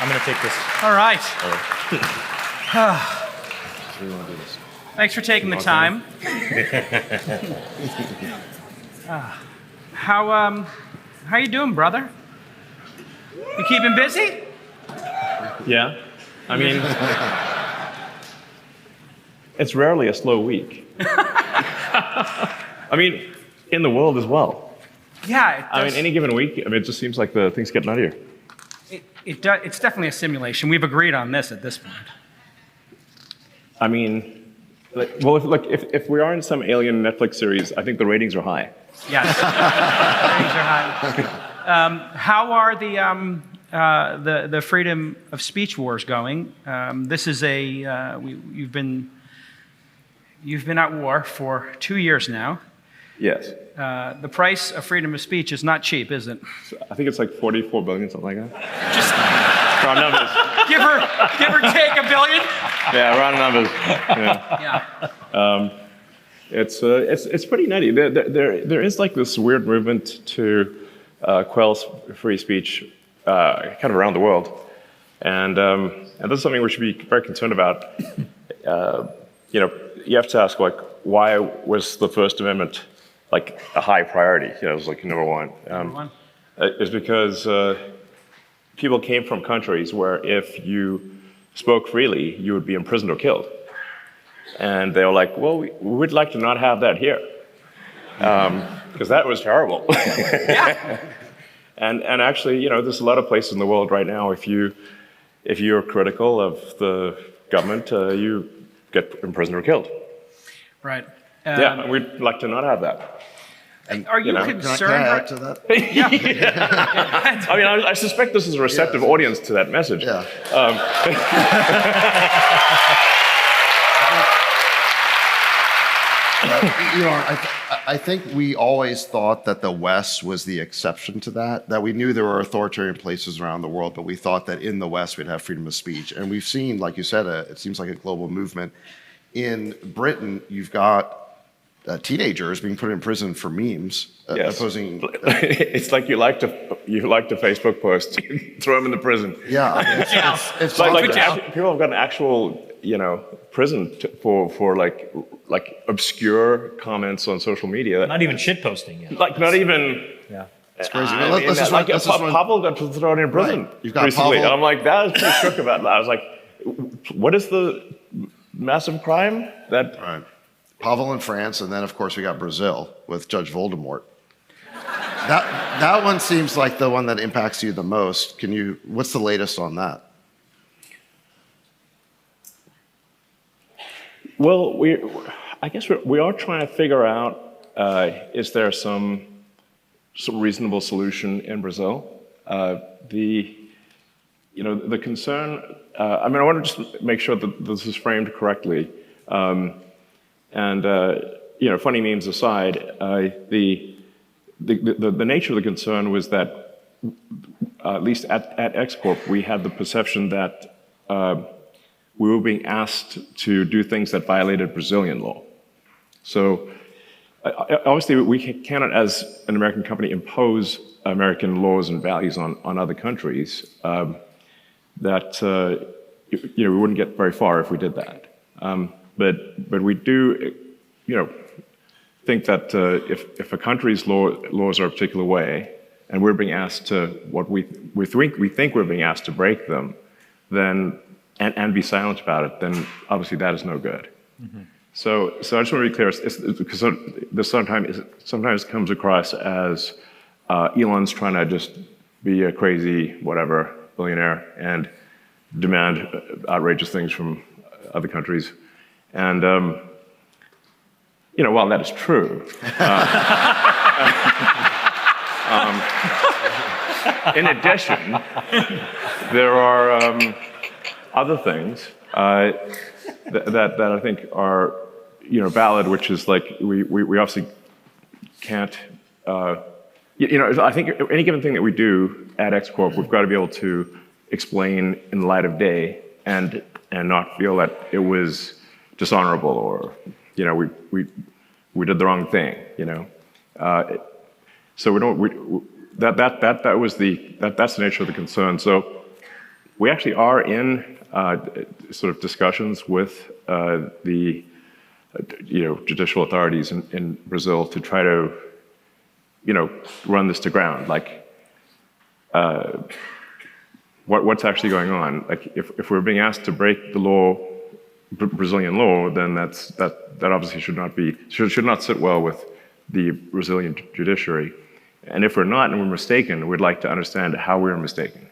I'm going to take this. All right. So we want to do this. Thanks for taking the time. How you doing, brother? You keeping busy? Yeah. I mean, it's rarely a slow week. I mean, in the world as well. Yeah. I mean, any given week, I mean, it just seems like the things get nuttier. It's definitely a simulation. We've agreed on this at this point. I mean, if we are in some alien Netflix series, I think the ratings are high. Yes. Ratings are high. How are the freedom of speech wars going? This is you've been at war for 2 years now. Yes. The price of freedom of speech is not cheap, is it? I think it's like 44 billion, something like that. Just Round numbers. give or take $1 billion. Yeah, round numbers. Yeah. It's pretty nutty. There is like this weird movement to quell free speech kind of around the world, and this is something we should be very concerned about. You have to ask, like, why was the First Amendment like a high priority? It was like number one. It's because people came from countries where if you spoke freely, you would be imprisoned or killed. And they were like, well, we'd like to not have that here. Because that was terrible. Yeah. And actually, there's a lot of places in the world right now, if you're critical of the government, you get imprisoned or killed. Right. Yeah, we'd like to not have that. And are you concerned? Can I add to that? Yeah. I mean, I suspect this is a receptive audience to that message. Yeah. I think we always thought that the West was the exception to that we knew there were authoritarian places around the world, but we thought that in the West we'd have freedom of speech. And we've seen, like you said, it seems like a global movement. In Britain, you've got teenagers being put in prison for memes, Yes. opposing. It's like you like to Facebook post, throw them in the prison. Yeah, I mean, it's Like bonkers. people have got an actual, prison for like obscure comments on social media. Not even shit posting yet. Like not even. Yeah. It's crazy. I Well, mean, let's just like run- let's just run- Pavel got thrown in prison Right. You've got recently. Pavel- And I'm like, that was pretty shook about that. I was like, what is the massive crime that? Right. Pavel in France, and then of course we got Brazil with Judge Voldemort. That one seems like the one that impacts you the most. What's the latest on that? Well, I guess we are trying to figure out, is there some reasonable solution in Brazil? The concern, I want to just make sure that this is framed correctly. Funny memes aside, the nature of the concern was that, at least at X Corp, we had the perception that we were being asked to do things that violated Brazilian law. So obviously we cannot, as an American company, impose American laws and values on other countries. We wouldn't get very far if we did that. But we do, think that if a country's laws are a particular way, and we're being asked to we think we're being asked to break them, then and be silent about it, then obviously that is no good. Mm-hmm. So I just want to be clear, because this sometimes comes across as Elon's trying to just be a crazy whatever billionaire and demand outrageous things from other countries. And while that is true, in addition, there are other things that I think are valid, which is like we obviously can't. I think any given thing that we do at X Corp, we've got to be able to explain in the light of day and not feel that it was dishonorable or we did the wrong thing. So we don't. That's the nature of the concern. So we actually are in sort of discussions with the judicial authorities in Brazil to try to run this to ground. Like, what's actually going on? Like, if we're being asked to break the law, Brazilian law, then that obviously should not sit well with the Brazilian judiciary. And if we're not and we're mistaken, we'd like to understand how we're mistaken.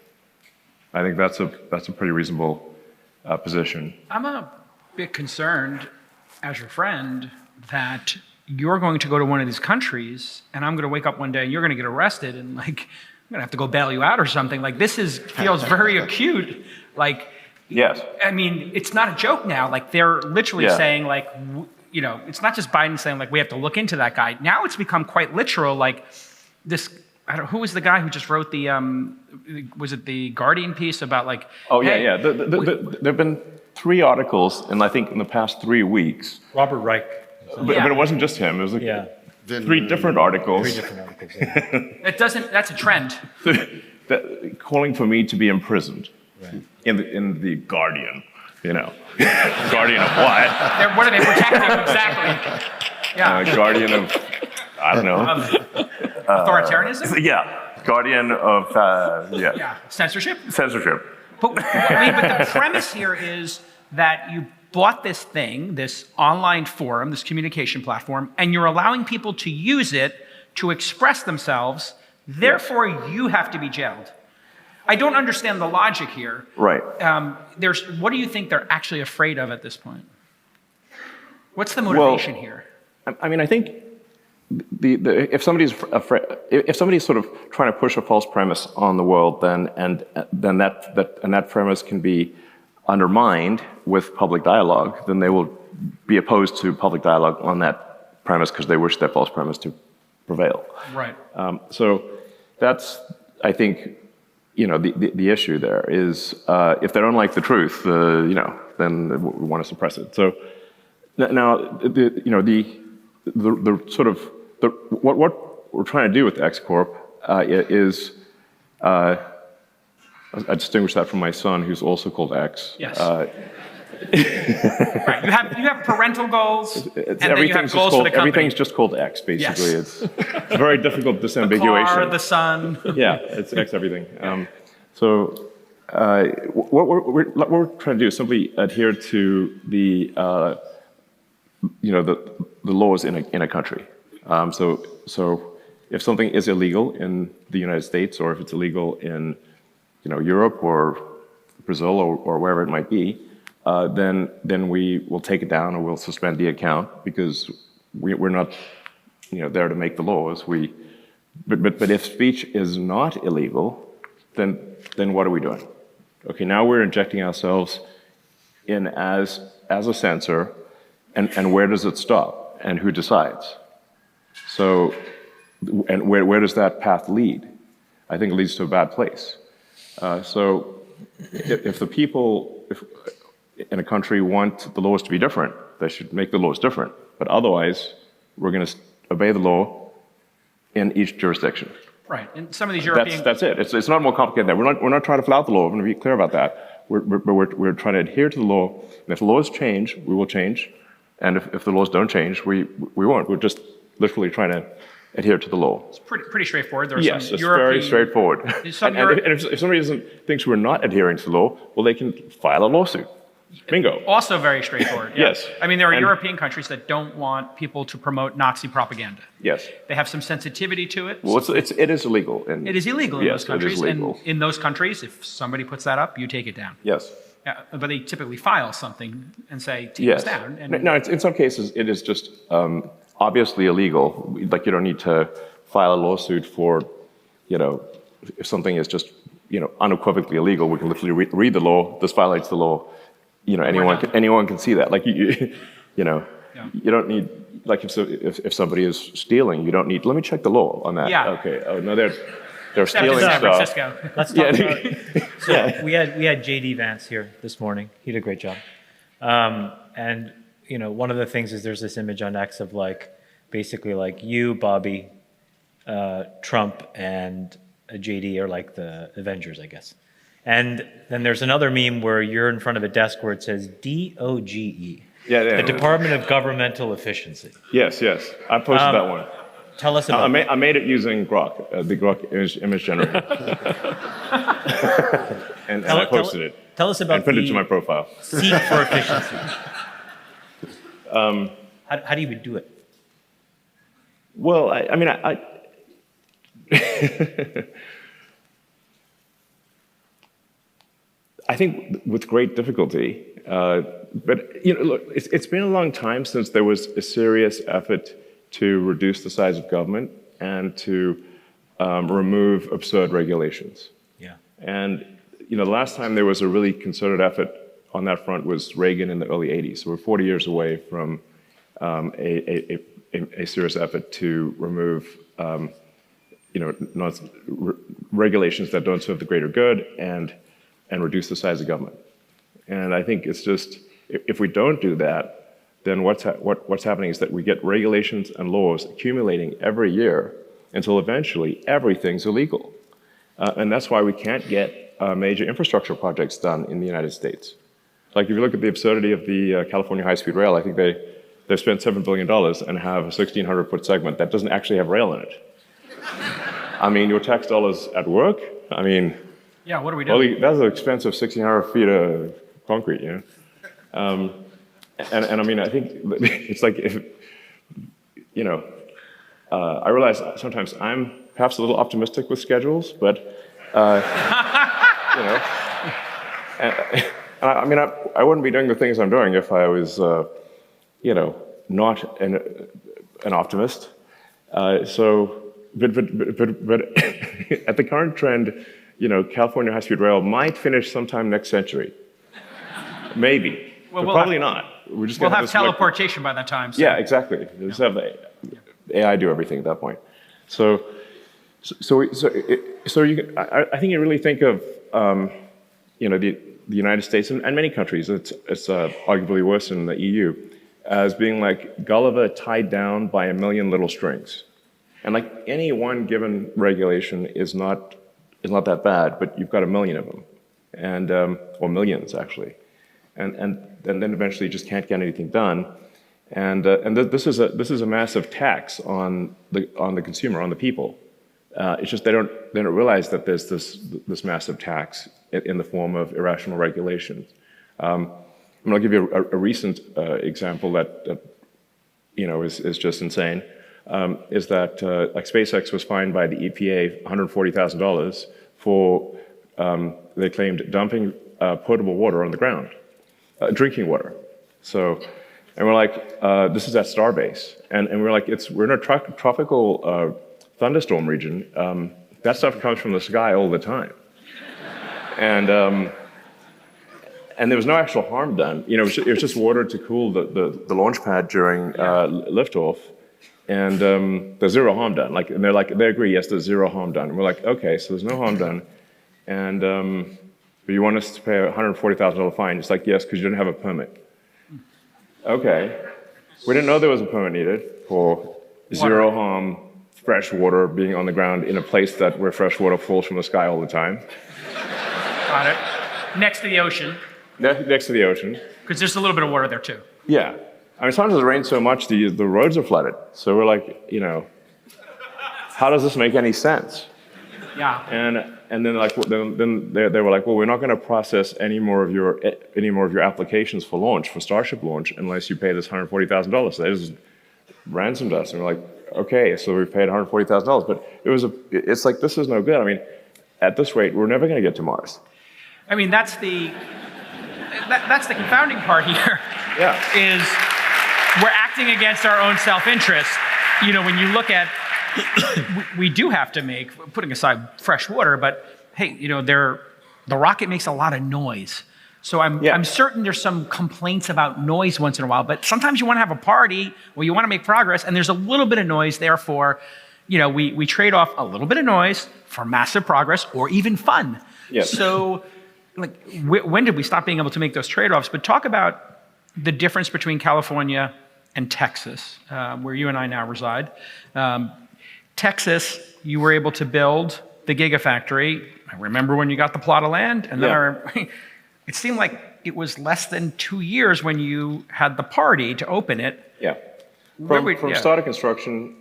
I think that's a pretty reasonable position. I'm a bit concerned, as your friend, that you're going to go to one of these countries, and I'm going to wake up one day and you're going to get arrested, and like I'm going to have to go bail you out or something. Like feels very acute. Like, yes, I mean, it's not a joke now. Like they're literally saying like, it's not just Biden saying like we have to look into that guy. Now it's become quite literal. Like this. Who was the guy who just wrote the, was it the Guardian piece about like... Oh, yeah. There have been 3 articles, and I think in the past 3 weeks. Robert Reich. But it wasn't just him. It was like 3 different articles. 3 different articles, yeah. That's a trend. Calling for me to be imprisoned in the Guardian, Guardian of what? What are they protecting exactly? Yeah. Guardian of, I don't know. Authoritarianism? Guardian of, Censorship? Censorship. But the premise here is that you bought this thing, this online forum, this communication platform, and you're allowing people to use it to express themselves, therefore you have to be jailed. I don't understand the logic here. Right. What do you think they're actually afraid of at this point? What's the motivation here? I mean, I think if somebody's afraid, if somebody's sort of trying to push a false premise on the world, then that premise can be undermined with public dialogue, then they will be opposed to public dialogue on that premise because they wish that false premise to prevail. Right. So that's, I think, the issue there is if they don't like the truth, then we want to suppress it. So now, what we're trying to do with X Corp is I distinguish that from my son, who's also called X. Yes. Right. You have parental goals, and then you have goals for the company. Everything's just called X, basically. Yes. It's very difficult disambiguation. The car, the sun. Yeah, it's X everything. What we're trying to do is simply adhere to the laws in a country. So if something is illegal in the United States, or if it's illegal in Europe or Brazil or wherever it might be, then we will take it down or we'll suspend the account because we're not there to make the laws. But if speech is not illegal, then what are we doing? Okay, now we're injecting ourselves in as a censor, and where does it stop? And who decides? So, and where does that path lead? I think it leads to a bad place. So if the people in a country want the laws to be different, they should make the laws different. But otherwise, we're going to obey the law in each jurisdiction. Right, and some of these European... That's it. It's not more complicated than that. We're not trying to flout the law. I'm going to be clear about that. We're trying to adhere to the law. And if the laws change, we will change. And if the laws don't change, we won't. We're just literally trying to adhere to the law. It's pretty straightforward. Yes, it's very straightforward. And if somebody thinks we're not adhering to the law, well, they can file a lawsuit. Bingo. Also very straightforward. Yeah. Yes. I mean, there are European countries that don't want people to promote Nazi propaganda. Yes. They have some sensitivity to it. Well, it is illegal. It is illegal in those countries. It is legal. And in those countries, if somebody puts that up, you take it down. Yes. But they typically file something and say, take this down. And no, in some cases, it is just obviously illegal. Like, you don't need to file a lawsuit for, if something is just, unequivocally illegal, we can literally read the law. This violates the law. Anyone can see that. Like you don't need, like if somebody is stealing, you don't need. Let me check the law on that. Yeah. Okay. Oh no, they're stealing San stuff. Francisco. Let's talk about. So we had JD Vance here this morning. He did a great job. And one of the things is there's this image on X of basically you, Bobby, Trump, and JD are like the Avengers, I guess. And then there's another meme where you're in front of a desk where it says DOGE. Yeah. The Department of Governmental Efficiency. Yes. I posted that one. Tell us about I made it using Grok, the Grok image generator. and I posted it. Tell us about and pinned it to my profile. Seek for efficiency. How do you do it? Well, I mean, I think with great difficulty. But look, it's been a long time since there was a serious effort to reduce the size of government and to remove absurd regulations. Yeah. And the last time there was a really concerted effort on that front was Reagan in the early '80s. So we're 40 years away from a serious effort to remove regulations that don't serve the greater good and reduce the size of government. And I think it's just, if we don't do that, then what's happening is that we get regulations and laws accumulating every year until eventually everything's illegal. And that's why we can't get major infrastructure projects done in the United States. Like if you look at the absurdity of the California high-speed rail, I think they've spent $7 billion and have a 1,600-foot segment that doesn't actually have rail in it. I mean, your tax dollars at work, I mean... Yeah, what are we doing? That's an expensive 1,600 feet of concrete, And I mean, I think it's like if, I realize sometimes I'm perhaps a little optimistic with schedules, but, and I mean, I wouldn't be doing the things I'm doing if I was, not an optimist. But at the current trend, California high-speed rail might finish sometime next century. Maybe, but probably not. We'll have teleportation by that time. So. Yeah, exactly. We'll just have the AI do everything at that point. So I think you really think of, the United States and many countries. It's arguably worse in the EU, as being like Gulliver tied down by a million little strings, and like any one given regulation is not that bad, but you've got a million of them, and or millions actually. And then eventually you just can't get anything done, and this is a massive tax on the consumer, on the people. It's just they don't realize that there's this massive tax in the form of irrational regulations. I'm going to give you a recent example that is just insane. Is that like SpaceX was fined by the EPA $140,000 for they claimed dumping potable water on the ground. Drinking water. And we're like, this is at Starbase, and we're like, we're in a tropical thunderstorm region. That stuff comes from the sky all the time, and there was no actual harm done. It was just water to cool the launch pad during liftoff, and there's zero harm done. And they agree, yes, there's zero harm done. And we're like, okay, so there's no harm done, and but you want us to pay a $140,000 fine? It's like, yes, because you didn't have a permit. Okay. We didn't know there was a permit needed for zero harm fresh water being on the ground in a place where fresh water falls from the sky all the time. Got it. Next to the ocean. Next to the ocean. Because there's a little bit of water there too. Yeah. I mean, sometimes it rains so much the roads are flooded. So we're like, how does this make any sense? Yeah. And then they were like, well, we're not going to process any more of your applications for launch, for Starship launch, unless you pay this $140,000. So they just ransomed us, and we're like, okay, so we paid $140,000. But it's like, this is no good. I mean, at this rate, we're never going to get to Mars. I mean, that's the confounding part here. Yeah. Is we're acting against our own self-interest. When you look at, we do have to make, putting aside fresh water, but hey, the rocket makes a lot of noise. So I'm certain there's some complaints about noise once in a while, but sometimes you want to have a party where you want to make progress, and there's a little bit of noise. Therefore, we trade off a little bit of noise for massive progress or even fun. Yes. So, when did we stop being able to make those trade-offs? But talk about the difference between California and Texas, where you and I now reside. Texas, you were able to build the Gigafactory. I remember when you got the plot of land, and then Yeah. it seemed like it was less than 2 years when you had the party to open it. Yeah. Where From yeah. start of construction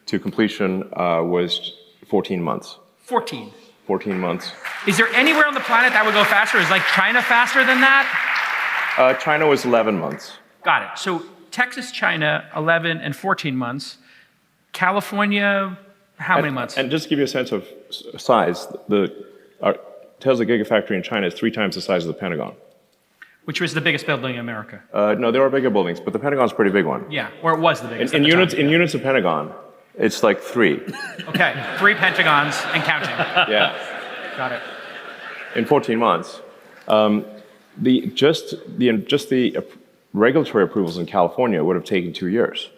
to completion was 14 months. 14. 14 months. Is there anywhere on the planet that would go faster? Is like China faster than that? China was 11 months. Got it. So Texas, China, 11 and 14 months. California, how many months? And just to give you a sense of size, our Tesla Gigafactory in China is 3 times the size of the Pentagon. Which was the biggest building in America. No, there are bigger buildings, but the Pentagon's a pretty big one. Yeah, or it was the biggest. In at the units, time. in units of Pentagon, it's like 3. Okay, 3 Pentagons and counting. Yeah. Got it. In 14 months. Just the regulatory approvals in California would have taken 2 years.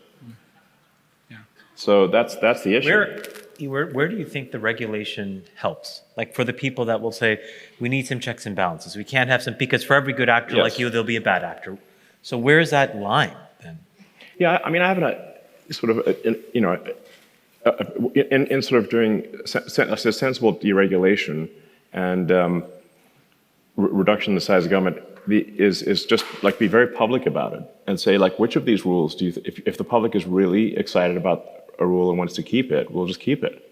Yeah. So that's the issue. Where do you think the regulation helps? Like for the people that will say, we need some checks and balances. We can't have some, because for every good actor Yes. like you, there'll be a bad actor. So where's that line then? Yeah, I mean, I have in sort of doing a sensible deregulation and reduction in the size of government is just like be very public about it and say like, which of these rules do you, if the public is really excited about a rule and wants to keep it, we'll just keep it.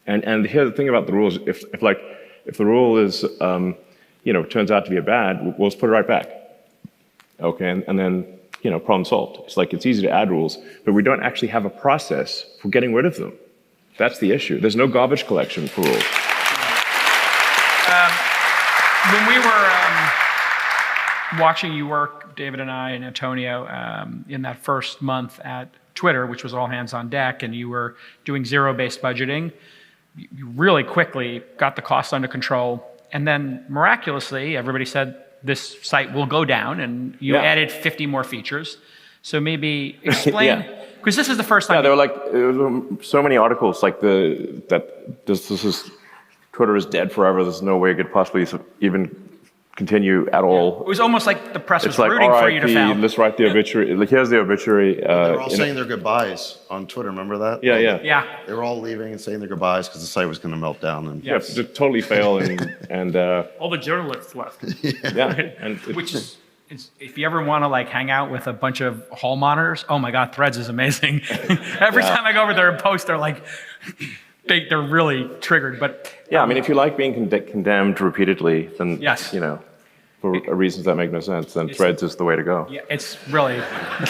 Yeah. And here's the thing about the rules: if the rule is turns out to be a bad, we'll just put it right back. Okay, and then problem solved. It's like it's easy to add rules, but we don't actually have a process for getting rid of them. That's the issue. There's no garbage collection for rules. When we were watching you work, David and I and Antonio, in that first month at Twitter, which was all hands on deck, and you were doing zero-based budgeting, you really quickly got the cost under control. And then miraculously, everybody said this site will go down, and you added 50 more features. So maybe explain, because this is the first time. Yeah, there were so many articles like this is Twitter is dead forever. There's no way it could possibly even continue at all. It was almost like the press was It's like, rooting for you to fail. let's write the obituary. Like, here's the obituary. They're all saying their goodbyes on Twitter. Remember that? Yeah. Yeah. They were all leaving and saying their goodbyes because the site was going to melt down. And Yeah, to totally fail and All the journalists left. and Which is, if you ever want to like hang out with a bunch of hall monitors, oh my God, Threads is amazing. Every time I go over there and post, they're like, they're really triggered. But yeah, I mean, if you like being condemned repeatedly, then for reasons that make no sense, then Threads is the way to go. yeah, it's really,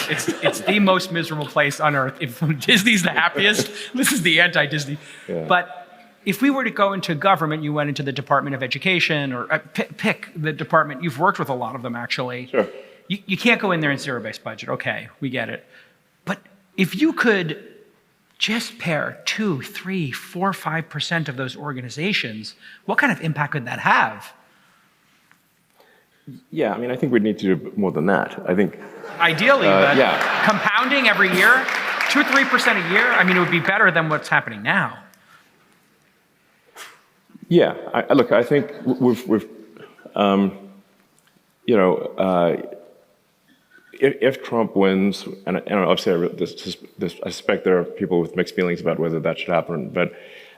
it's the most miserable place on earth. If Disney's the happiest, this is the anti-Disney. Yeah. But if we were to go into government, you went into the Department of Education or pick the department. You've worked with a lot of them, actually. Sure. You can't go in there in zero-based budget. Okay, we get it. But if you could just pair 2, 3, 4, 5% of those organizations, what kind of impact could that have? Yeah, I mean, I think we'd need to do more than that. I think. Ideally, but yeah. compounding every year, 2 or 3% a year, I mean, it would be better than what's happening now. Yeah, look, I think we've if Trump wins, and obviously I suspect there are people with mixed feelings about whether that should happen, but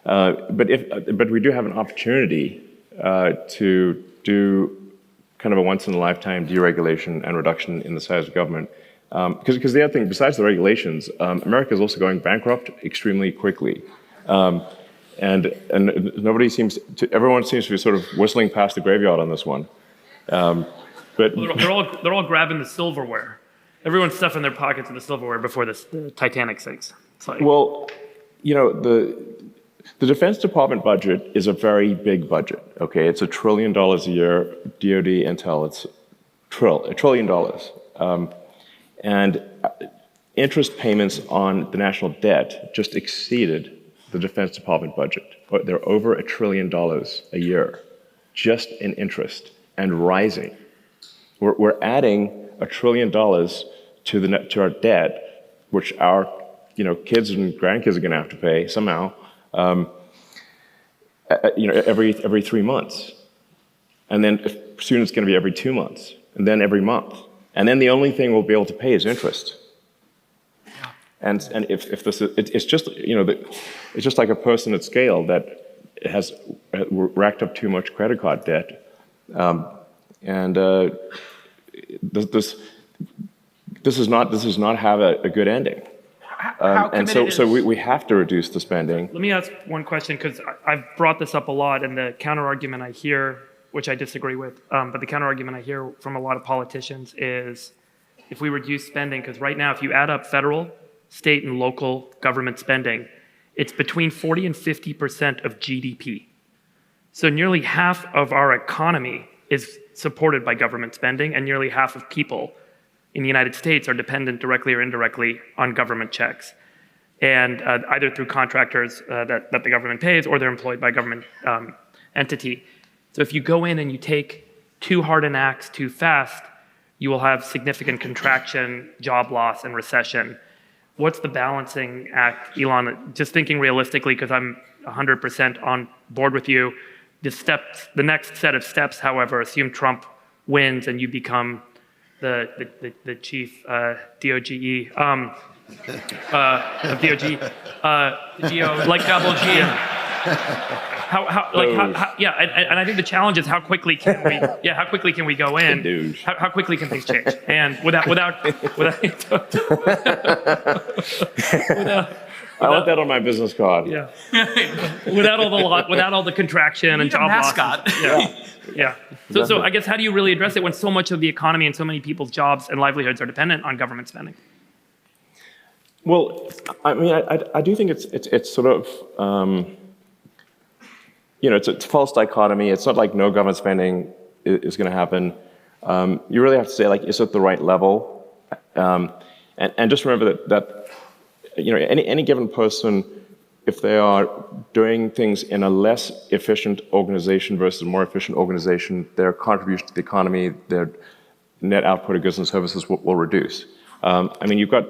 we do have an opportunity to do kind of a once-in-a-lifetime deregulation and reduction in the size of government. Because the other thing, besides the regulations, America is also going bankrupt extremely quickly. And everyone seems to be sort of whistling past the graveyard on this one. But They're all grabbing the silverware. Everyone's stuffing their pockets in the silverware before the Titanic sinks. It's like, well, the Defense Department budget is a very big budget. Okay, it's $1 trillion a year. DoD Intel, it's $1 trillion. And interest payments on the national debt just exceeded the Defense Department budget. They're over $1 trillion a year, just in interest, and rising. We're adding $1 trillion to our debt, which our kids and grandkids are going to have to pay somehow. Every 3 months, and then soon it's going to be every 2 months, and then every month, and then the only thing we'll be able to pay is interest. And if this is, it's just it's just like a person at scale that has racked up too much credit card debt. And this does not have a good ending. And so we have to reduce the spending. Let me ask one question, because I've brought this up a lot, and the counter-argument I hear, which I disagree with, but the counter-argument I hear from a lot of politicians is if we reduce spending, because right now if you add up federal, state, and local government spending, it's between 40 and 50% of GDP. So nearly half of our economy is supported by government spending, and nearly half of people in the United States are dependent directly or indirectly on government checks, and either through contractors that the government pays, or they're employed by a government entity. So if you go in and you take too hard an axe too fast, you will have significant contraction, job loss, and recession. What's the balancing act, Elon? Just thinking realistically, because I'm 100% on board with you. The next set of steps, however, assume Trump wins and you become the chief DOGE of DOG, like double G. And I think the challenge is how quickly can we go in? How quickly can things change? And without I want that on my business card. Yeah. without all the contraction and job loss. Yeah. So I guess, how do you really address it when so much of the economy and so many people's jobs and livelihoods are dependent on government spending? Well, I mean, I do think it's sort of it's a false dichotomy. It's not like no government spending is going to happen. You really have to say, like, is it the right level? And just remember that any given person, if they are doing things in a less efficient organization versus a more efficient organization, their contribution to the economy, their net output of goods and services will reduce. I mean, you've got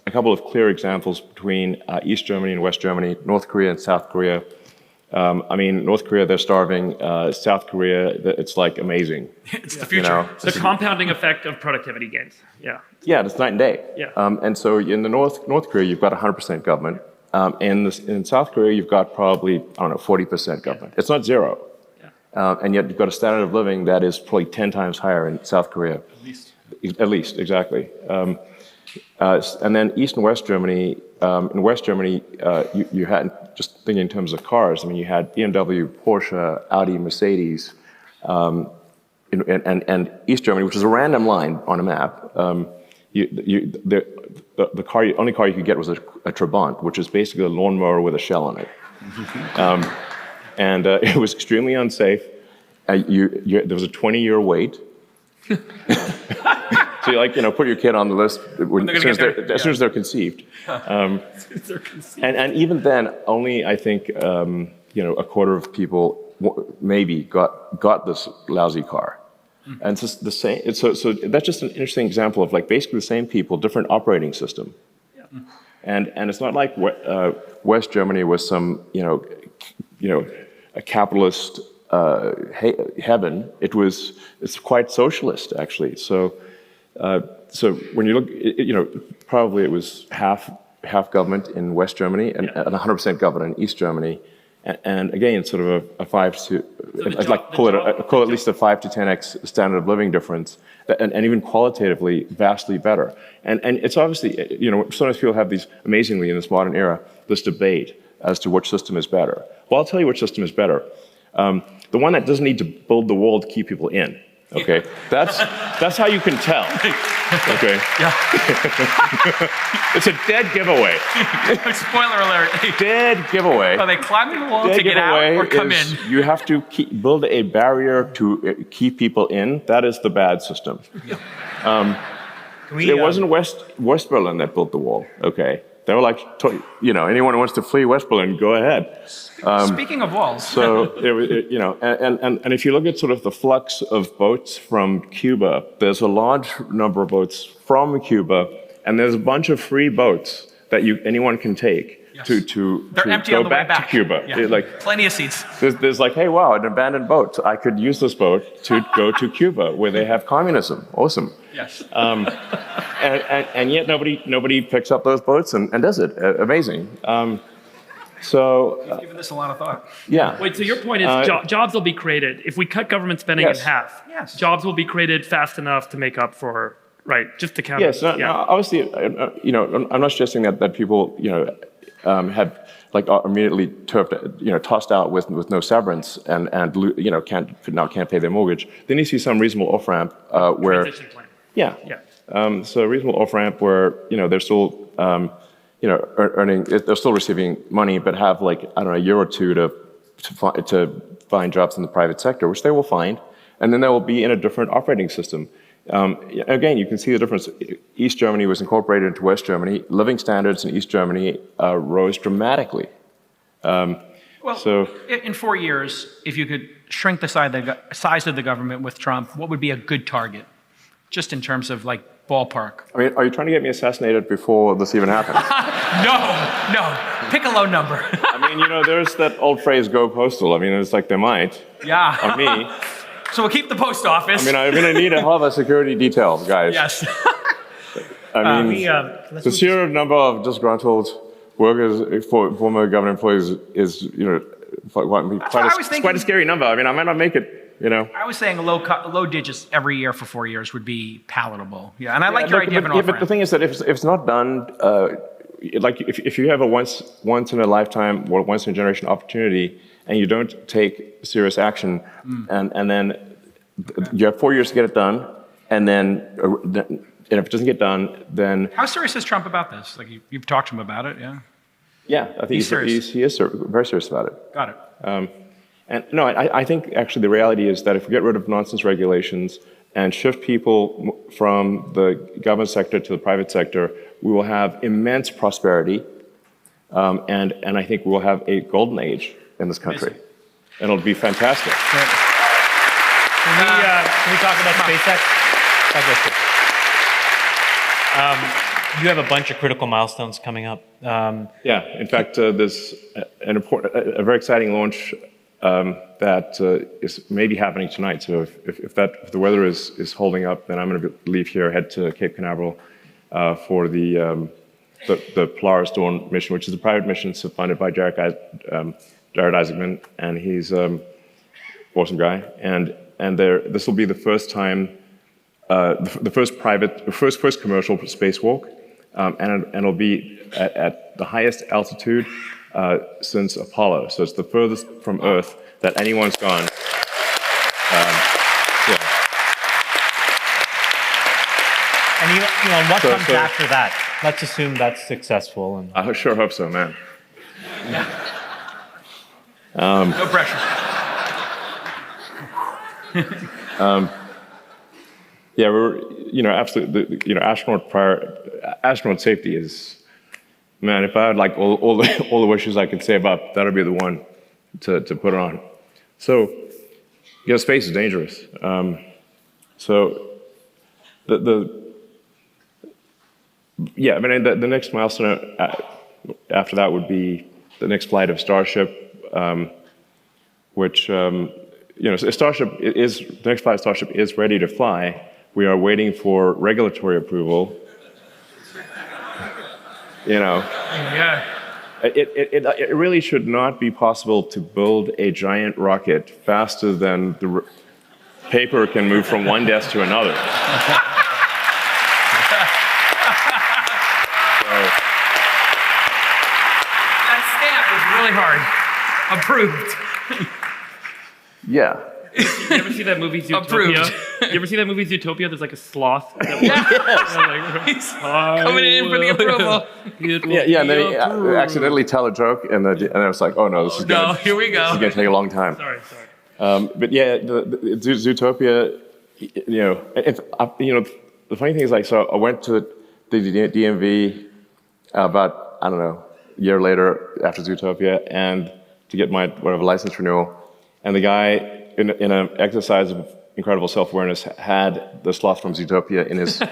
a couple of clear examples between East Germany and West Germany, North Korea and South Korea. I mean, North Korea, they're starving. South Korea, it's like amazing. It's the future. The compounding effect of productivity gains. Yeah. Yeah, it's night and day. Yeah. And so in the North Korea, you've got 100% government. In South Korea, you've got probably, 40% government. It's not zero. Yeah. And yet you've got a standard of living that is probably 10 times higher in South Korea. At least, exactly. And then East and West Germany, in West Germany, you had, just thinking in terms of cars, I mean, you had BMW, Porsche, Audi, Mercedes, and East Germany, which is a random line on a map. The only car you could get was a Trabant, which is basically a lawnmower with a shell on it. And it was extremely unsafe. There was a 20-year wait. So you put your kid on the list as soon as they're conceived. And even then, only I think a quarter of people maybe got this lousy car. And it's just the same. So that's just an interesting example of basically the same people, different operating system. Yeah. And it's not like West Germany was some a capitalist heaven. It's quite socialist actually. So when you look, probably it was half government in West Germany and 100% government in East Germany. And again, it's sort of a 5 to, call it at least a 5 to 10x standard of living difference, and even qualitatively vastly better. And it's obviously, sometimes people have these, amazingly in this modern era, this debate as to which system is better. Well, I'll tell you which system is better. The one that doesn't need to build the wall to keep people in. Okay, that's how you can tell. Okay, yeah. It's a dead giveaway. Spoiler alert. Dead giveaway. Are they climbing the wall to get out or come in? You have to build a barrier to keep people in. That is the bad system. It wasn't West Berlin that built the wall. Okay, they were like, anyone who wants to flee West Berlin, go ahead. Speaking of walls. So, and if you look at sort of the flux of boats from Cuba, there's a large number of boats from Cuba, and there's a bunch of free boats that anyone can take to go back to Cuba. Yeah. Plenty of seats. There's hey, wow, an abandoned boat. I could use this boat to go to Cuba, where they have communism. Awesome. Yes. And yet nobody picks up those boats and does it. Amazing. So, Giving this a lot of thought. yeah. Wait, so your point is jobs will be created. If we cut government spending Yes. in half, Yes. jobs will be created fast enough to make up for, right, just to counter. Yes, no, obviously, I'm not suggesting that people, have like are immediately tossed out with no severance and can't pay their mortgage. There needs to be some reasonable off ramp where, Transition plan. yeah, so a reasonable off ramp where they're still earning, they're still receiving money, but have like I don't know a year or two to find jobs in the private sector, which they will find, and then they will be in a different operating system. Again, you can see the difference. East Germany was incorporated into West Germany. Living standards in East Germany rose dramatically. Well, in 4 years, if you could shrink the size of the government with Trump, what would be a good target? Just in terms of like ballpark. I mean, are you trying to get me assassinated before this even happens? No. Pick a low number. I mean, there's that old phrase, go postal. I mean, it's like they might. Yeah. On me. So we'll keep the post office. I mean, I'm going to need a hell of a security details, guys. Yes. I mean, the sheer number of disgruntled workers, former government employees, is quite a scary number. I mean, I might not make it. I was saying low digits every year for 4 years would be palatable. Yeah, and I like your idea of an but the thing is that if it's not done, like if you have a once in a lifetime or once in a generation opportunity, and you don't take serious action, and then you have 4 years to get it done, and then if it doesn't get done, then how serious is Trump about this? Like you've talked to him about it, yeah? Yeah, I think he is very serious about it. Got it. And no, I think actually the reality is that if we get rid of nonsense regulations and shift people from the government sector to the private sector, we will have immense prosperity, and I think we will have a golden age in this country. Amazing. And it'll be fantastic. Can we talk about SpaceX? You have a bunch of critical milestones coming up. Yeah, in fact, there's a very exciting launch that is maybe happening tonight. So if the weather is holding up, then I'm going to leave here, head to Cape Canaveral for the Polaris Dawn mission, which is a private mission funded by Jared Isaacman, and he's awesome guy. And this will be the first time, the first commercial spacewalk, and it'll be at the highest altitude since Apollo. So it's the furthest from Earth that anyone's gone. And what comes after that? Let's assume that's successful. And I sure hope so, man. No pressure. Yeah, we're absolutely astronaut safety is, man. If I had like all the wishes I could save up, that'll be the one to put it on. So, space is dangerous. So the next milestone after that would be the next flight of Starship, which Starship the next flight of Starship is ready to fly. We are waiting for regulatory approval. Yeah. It really should not be possible to build a giant rocket faster than the paper can move from one desk to another. That stamp was really hard. Approved. Yeah. You ever see that movie Zootopia? Approved. You ever see that movie Zootopia? There's like a sloth. He's coming in for the approval. Yeah, and then he accidentally tell a joke, and then it's like, oh no, this is going to take a long time. Sorry. But yeah, the Zootopia, the funny thing is, like, so I went to the DMV about, I don't know, a year later after Zootopia, and to get my license renewal, and the guy in an exercise of incredible self-awareness had the sloth from Zootopia in his in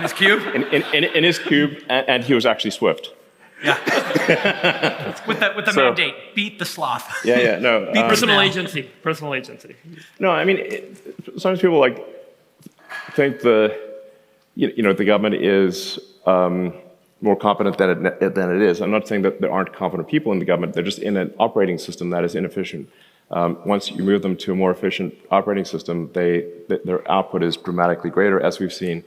his cube. In his cube, and he was actually Swift. Yeah. with the mandate, beat the sloth. Yeah, no. Personal agency. No, I mean, sometimes people think the government is more competent than it is. I'm not saying that there aren't competent people in the government. They're just in an operating system that is inefficient. Once you move them to a more efficient operating system, their output is dramatically greater, as we've seen.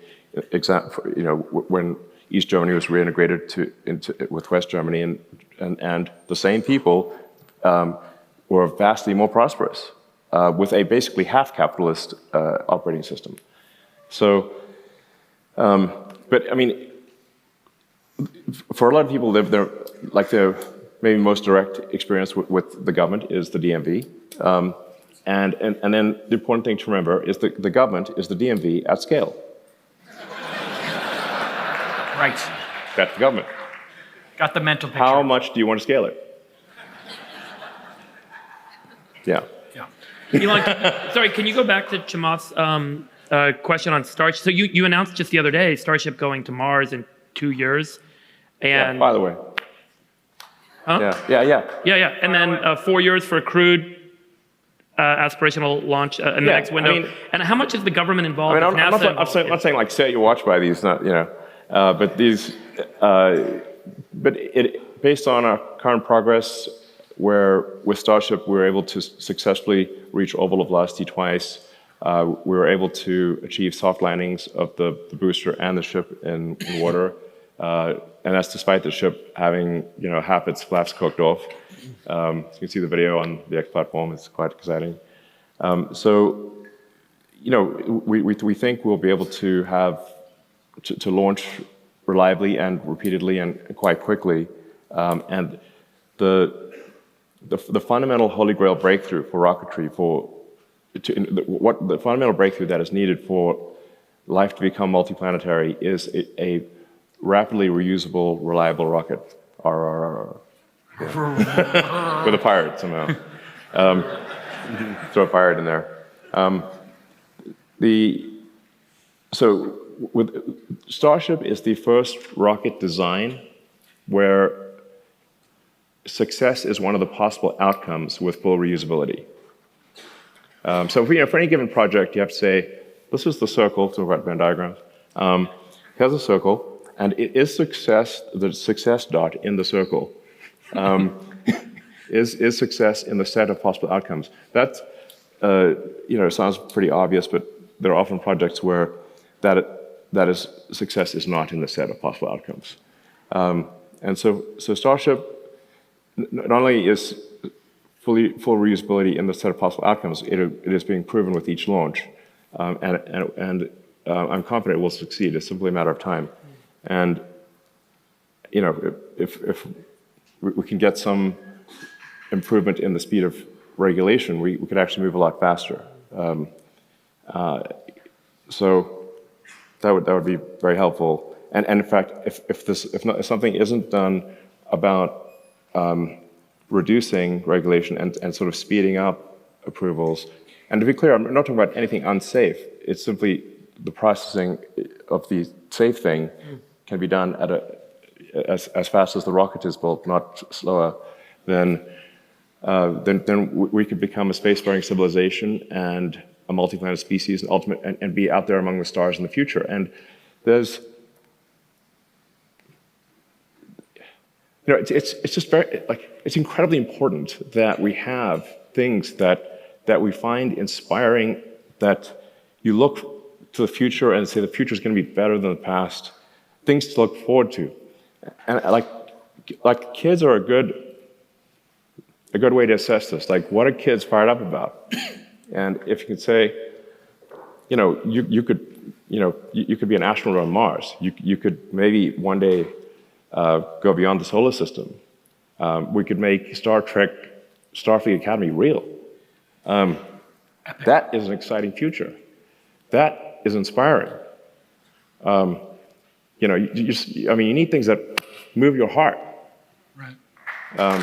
When East Germany was reintegrated with West Germany, and the same people were vastly more prosperous with a basically half capitalist operating system. So, but I mean, for a lot of people, their maybe most direct experience with the government is the DMV. And then the important thing to remember is that the government is the DMV at scale. Right. That's the government. Got the mental picture. How much do you want to scale it? Yeah. Yeah. Elon, sorry, can you go back to Chamath's question on Starship? So you announced just the other day Starship going to Mars in 2 years. And By the way. Huh? Yeah. And then 4 years for a crewed aspirational launch in the next window. I mean, and how much is the government involved? I'm not saying like set your watch by these, not but these. Based on our current progress, where with Starship we were able to successfully reach orbital velocity twice. We were able to achieve soft landings of the booster and the ship in water. And that's despite the ship having, half its flaps cooked off. So you can see the video on the X platform. It's quite exciting. We think we'll be able to to launch reliably and repeatedly and quite quickly. And the fundamental holy grail breakthrough for rocketry, the fundamental breakthrough that is needed for life to become multiplanetary is a rapidly reusable, reliable rocket. RRR. Yeah. With a pirate somehow. Throw a pirate in there. So with Starship is the first rocket design where success is one of the possible outcomes with full reusability. So for any given project, you have to say, this is the circle, talk about Venn diagrams. Here's a circle. And it is success, the success dot in the circle, is success in the set of possible outcomes. That, sounds pretty obvious, but there are often projects where success is not in the set of possible outcomes. And so Starship not only is full reusability in the set of possible outcomes, it is being proven with each launch. And I'm confident it will succeed. It's simply a matter of time. And, if we can get some improvement in the speed of regulation, we could actually move a lot faster. So that would be very helpful. And in fact, if something isn't done about reducing regulation and sort of speeding up approvals, and to be clear, I'm not talking about anything unsafe. It's simply the processing of the safe thing can be done at as fast as the rocket is built, not slower. Then we could become a spacefaring civilization and a multi-planet species, and be out there among the stars in the future. And there's, it's just very it's incredibly important that we have things that we find inspiring, that you look to the future and say the future is going to be better than the past. Things to look forward to, and like kids are a good way to assess this. Like, what are kids fired up about? And if you could say, you could be an astronaut on Mars. You could maybe one day go beyond the solar system. We could make Star Trek, Starfleet Academy real. That is an exciting future. That is inspiring. You need things that move your heart. Right. Yeah.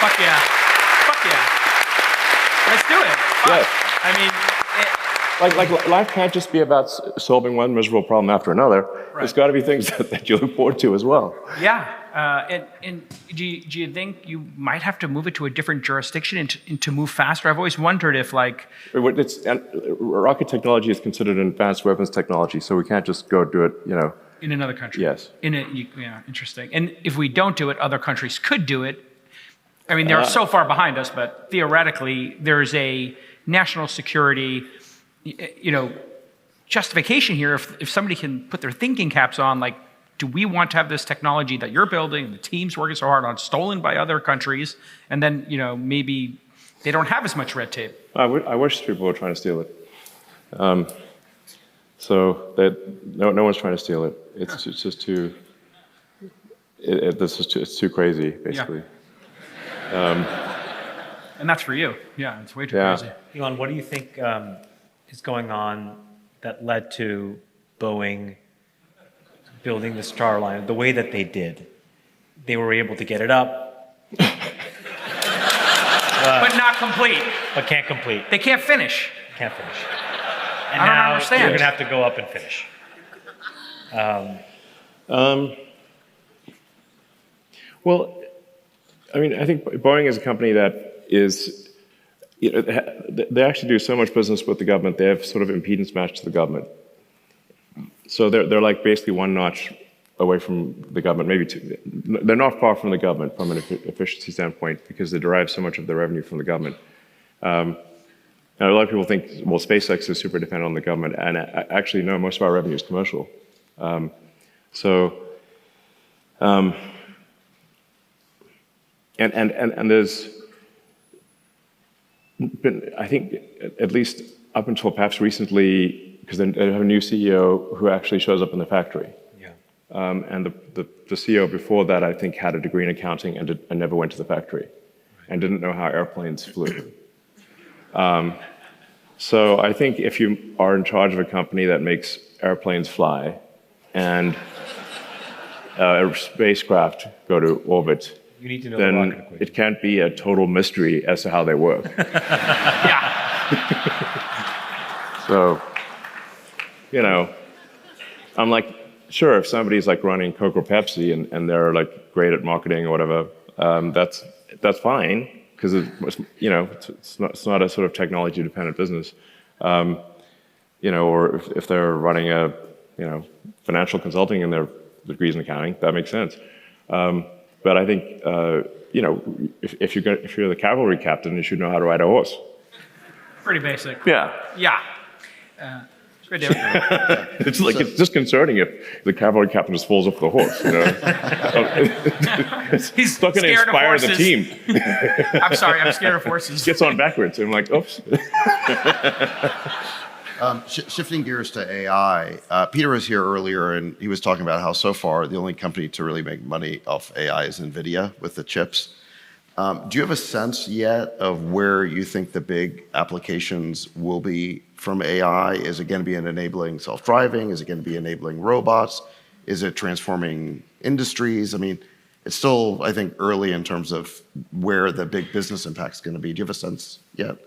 Fuck yeah. Let's do it. Yes. I mean, like life can't just be about solving one miserable problem after another. Right. There's got to be things that you look forward to as well. Yeah. And do you think you might have to move it to a different jurisdiction and to move faster? I've always wondered if rocket technology is considered an advanced weapons technology, so we can't just go do it, In another country? Yes. Yeah, interesting. And if we don't do it, other countries could do it. I mean, they're so far behind us, but theoretically, there's a national security, justification here. If somebody can put their thinking caps on, like, do we want to have this technology that you're building, the team's working so hard on, stolen by other countries, and then, maybe they don't have as much red tape? I wish people were trying to steal it. So that no one's trying to steal it. It's just too. It's too crazy, basically. And that's for you. Yeah, it's way too crazy. Elon, what do you think is going on that led to Boeing building the Starliner the way that they did? They were able to get it up, but not complete. but can't complete. They can't finish. Can't finish. And I don't now understand. you're going to have to go up and finish. Well, I mean, I think Boeing is a company that is, they actually do so much business with the government. They have sort of impedance match to the government. So they're like basically one notch away from the government, maybe two. They're not far from the government from an efficiency standpoint because they derive so much of their revenue from the government. And a lot of people think, well, SpaceX is super dependent on the government, and actually, no, most of our revenue is commercial. And there's been, I think, at least up until perhaps recently, because they have a new CEO who actually shows up in the factory. Yeah. And the CEO before that, I think, had a degree in accounting and never went to the factory, and didn't know how airplanes flew. So I think if you are in charge of a company that makes airplanes fly and a spacecraft go to orbit, You need to know the rocket then equation. it can't be a total mystery as to how they work. Yeah. So, I'm like, sure, if somebody's like running Coke or Pepsi and they're like great at marketing or whatever, that's fine. Because it's not a sort of technology-dependent business, or if they're running a financial consulting and their degrees in accounting, that makes sense. But I think if you're the cavalry captain, you should know how to ride a horse. Pretty basic. Yeah, Yeah. It's good, David. it's disconcerting if the cavalry captain just falls off the horse. He's not going to scared of inspire the horses. team. I'm sorry, I'm scared of horses. Gets on backwards. I'm like, oops. Shifting gears to AI, Peter was here earlier and he was talking about how so far the only company to really make money off AI is NVIDIA with the chips. Do you have a sense yet of where you think the big applications will be from AI? Is it going to be in enabling self-driving? Is it going to be enabling robots? Is it transforming industries? I mean, it's still, I think, early in terms of where the big business impact is going to be. Do you have a sense yet?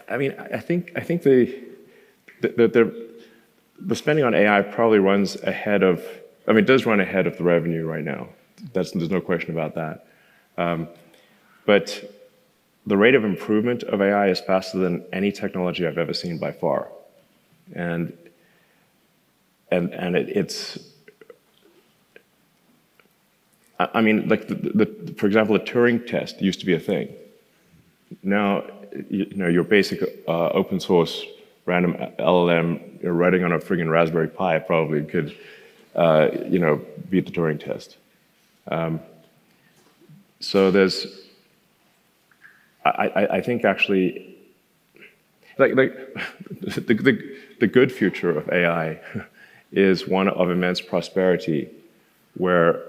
I think the spending on AI probably runs ahead of, it does run ahead of the revenue right now. There's no question about that. But the rate of improvement of AI is faster than any technology I've ever seen by far. And it's, like for example, the Turing test used to be a thing. Now, your basic open source random LLM you're writing on a friggin' Raspberry Pi probably could, beat the Turing test. So there's, I think actually, the good future of AI is one of immense prosperity, where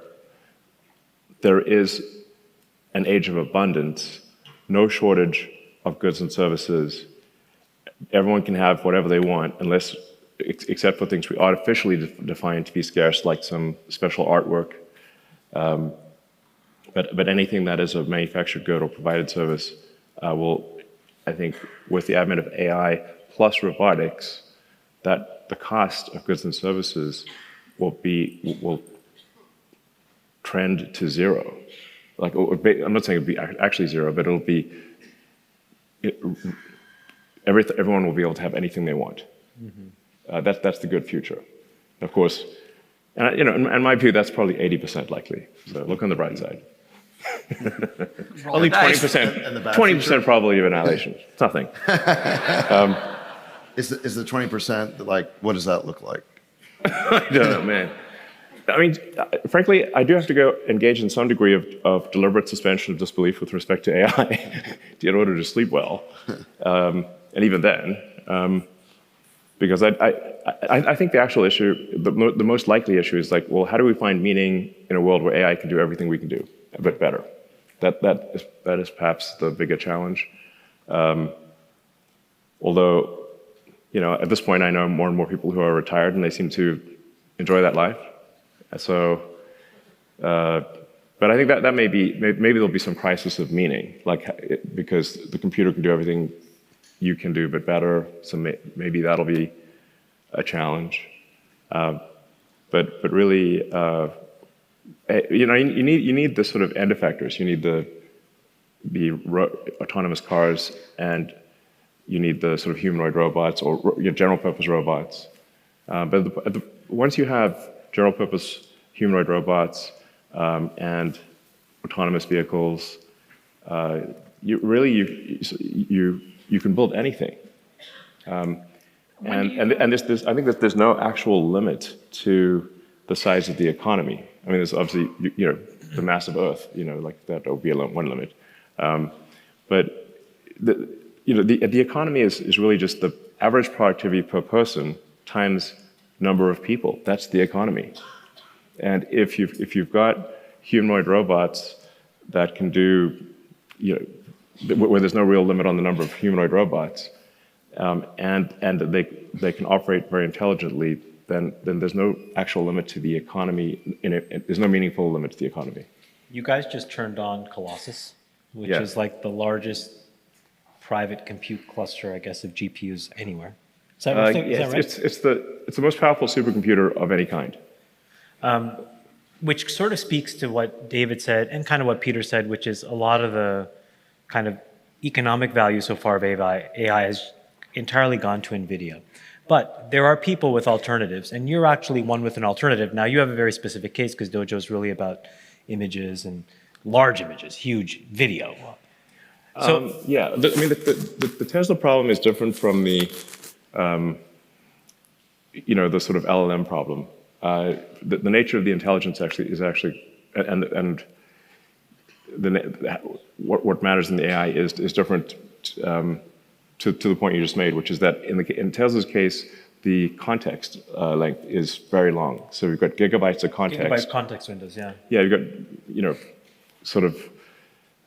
there is an age of abundance, no shortage of goods and services. Everyone can have whatever they want, except for things we artificially define to be scarce, like some special artwork. But anything that is a manufactured good or provided service will, I think, with the advent of AI plus robotics, that the cost of goods and services will trend to zero. like, I'm not saying it'll be actually zero, but it'll be, everyone will be able to have anything they want. That's the good future. Of course, and in my view, that's probably 80% likely. So look on the bright side. Only 20%. 20% probability of annihilation. It's nothing. Is the 20% like, what does that look like? I don't know, man. I mean, frankly, I do have to go engage in some degree of deliberate suspension of disbelief with respect to AI in order to sleep well, and even then, because I think the actual issue, the most likely issue is like, well, how do we find meaning in a world where AI can do everything we can do, but better? That is perhaps the bigger challenge. Although, at this point, I know more and more people who are retired, and they seem to enjoy that life. So, but I think that maybe there'll be some crisis of meaning, because the computer can do everything you can do, but better. So maybe that'll be a challenge. But really, you need the sort of end effectors. You need the autonomous cars, and you need the sort of humanoid robots or general purpose robots. But once you have general purpose humanoid robots and autonomous vehicles, you can build anything. And I think that there's no actual limit to the size of the economy. I mean, there's obviously the mass of Earth, like that would be one limit. But the economy is really just the average productivity per person times number of people. That's the economy. And if you've got humanoid robots that can do, where there's no real limit on the number of humanoid robots, and they can operate very intelligently, then there's no actual limit to the economy. There's no meaningful limit to the economy. You guys just turned on Colossus, which is like the largest private compute cluster, I guess, of GPUs anywhere. Is that right? It's the most powerful supercomputer of any kind. Which sort of speaks to what David said and kind of what Peter said, which is a lot of the kind of economic value so far of AI has entirely gone to NVIDIA. But there are people with alternatives, and you're actually one with an alternative. Now, you have a very specific case because Dojo is really about images and large images, huge video. So the Tesla problem is different from the the sort of LLM problem. The nature of the intelligence and what matters in the AI is different to the point you just made, which is that in Tesla's case, the context length is very long. So we've got gigabytes of context. Gigabyte context windows, yeah. Yeah, you've got sort of.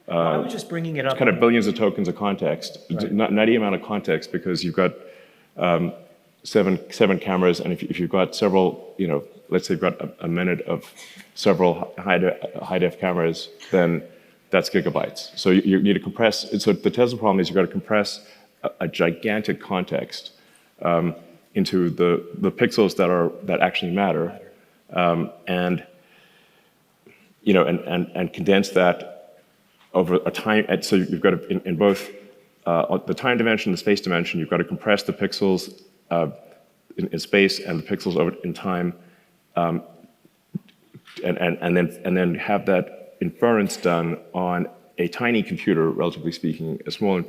I was just bringing it up. Kind of billions of tokens of context, right. Nutty amount of context, because you've got seven cameras, and if you've got several, let's say you've got a minute of several high def cameras, then that's gigabytes. So you need to compress. So the Tesla problem is you've got to compress a gigantic context into the pixels that actually matter, and condense that over a time. So you've got to, in both the time dimension, the space dimension, you've got to compress the pixels in space and the pixels over in time, and then have that inference done on a tiny computer, relatively speaking, a small,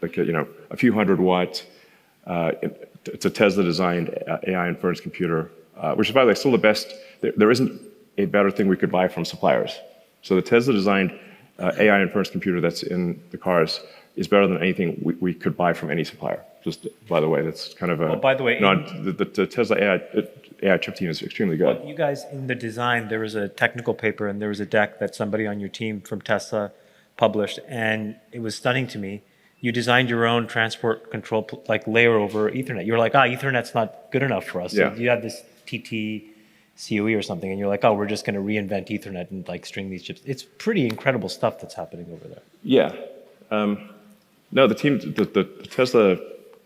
like a few hundred watts. It's a Tesla-designed AI inference computer, which is, by the way, still the best. There isn't a better thing we could buy from suppliers. So the Tesla-designed AI inference computer that's in the cars is better than anything we could buy from any supplier. Just by the way, that's kind of a. Well, by the way, the Tesla AI chip team is extremely good. Well, you guys, in the design, there was a technical paper and there was a deck that somebody on your team from Tesla published, and it was stunning to me. You designed your own transport control layer over Ethernet. You were like, Ethernet's not good enough for us. Yeah. So you had this TT-CoE or something, and you're like, we're just going to reinvent Ethernet and string these chips. It's pretty incredible stuff that's happening over there. Yeah. No, the team, the Tesla